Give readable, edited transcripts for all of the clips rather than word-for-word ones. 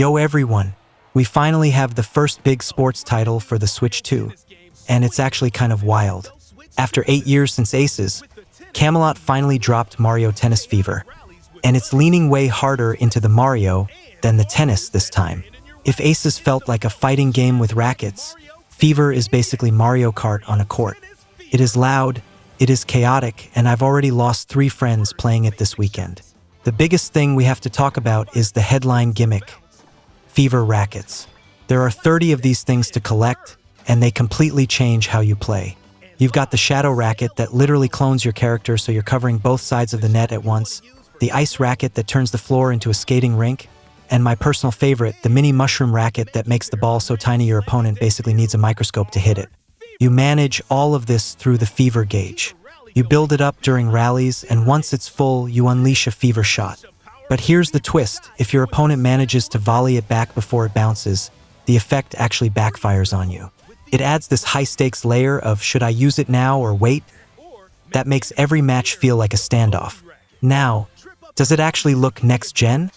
Yo everyone, we finally have the first big sports title for the Switch 2, and it's actually kind of wild. After 8 years since Aces, Camelot finally dropped Mario Tennis Fever, and it's leaning way harder into the Mario than the tennis this time. If Aces felt like a fighting game with rackets, Fever is basically Mario Kart on a court. It is loud, it is chaotic, and I've already lost 3 friends playing it this weekend. The biggest thing we have to talk about is the headline gimmick: Fever Rackets. There are 30 of these things to collect, and they completely change how you play. You've got the Shadow Racket that literally clones your character so you're covering both sides of the net at once, the Ice Racket that turns the floor into a skating rink, and my personal favorite, the Mini Mushroom Racket that makes the ball so tiny your opponent basically needs a microscope to hit it. You manage all of this through the Fever Gauge. You build it up during rallies, and once it's full, you unleash a Fever shot. But here's the twist: if your opponent manages to volley it back before it bounces, the effect actually backfires on you. It adds this high-stakes layer of should I use it now or wait? That makes every match feel like a standoff. Now, does it actually look next-gen?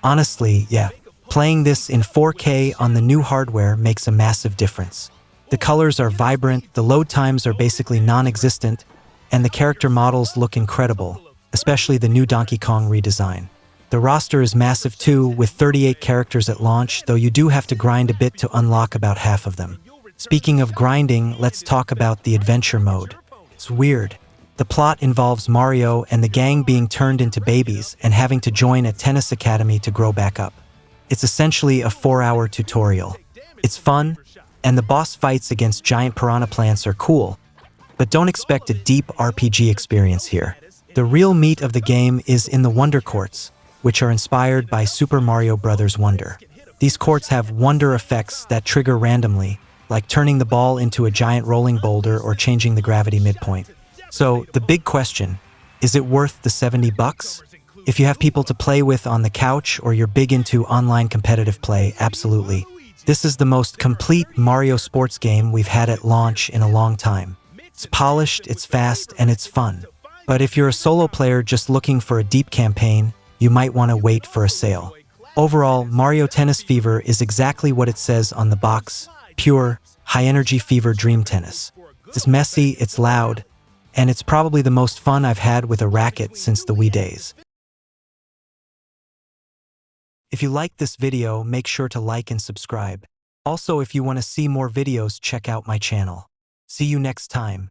Honestly, yeah. Playing this in 4K on the new hardware makes a massive difference. The colors are vibrant, the load times are basically non-existent, and the character models look incredible, especially the new Donkey Kong redesign. The roster is massive too, with 38 characters at launch, though you do have to grind a bit to unlock about half of them. Speaking of grinding, let's talk about the adventure mode. It's weird. The plot involves Mario and the gang being turned into babies and having to join a tennis academy to grow back up. It's essentially a 4-hour tutorial. It's fun, and the boss fights against giant piranha plants are cool, but don't expect a deep RPG experience here. The real meat of the game is in the Wonder Courts, which are inspired by Super Mario Bros. Wonder. These courts have wonder effects that trigger randomly, like turning the ball into a giant rolling boulder or changing the gravity midpoint. So, the big question, is it worth the $70? If you have people to play with on the couch or you're big into online competitive play, absolutely. This is the most complete Mario sports game we've had at launch in a long time. It's polished, it's fast, and it's fun. But if you're a solo player just looking for a deep campaign, you might want to wait for a sale. Overall, Mario Tennis Fever is exactly what it says on the box: pure, high-energy Fever Dream Tennis. It's messy, it's loud, and it's probably the most fun I've had with a racket since the Wii days. If you liked this video, make sure to like and subscribe. Also, if you want to see more videos, check out my channel. See you next time.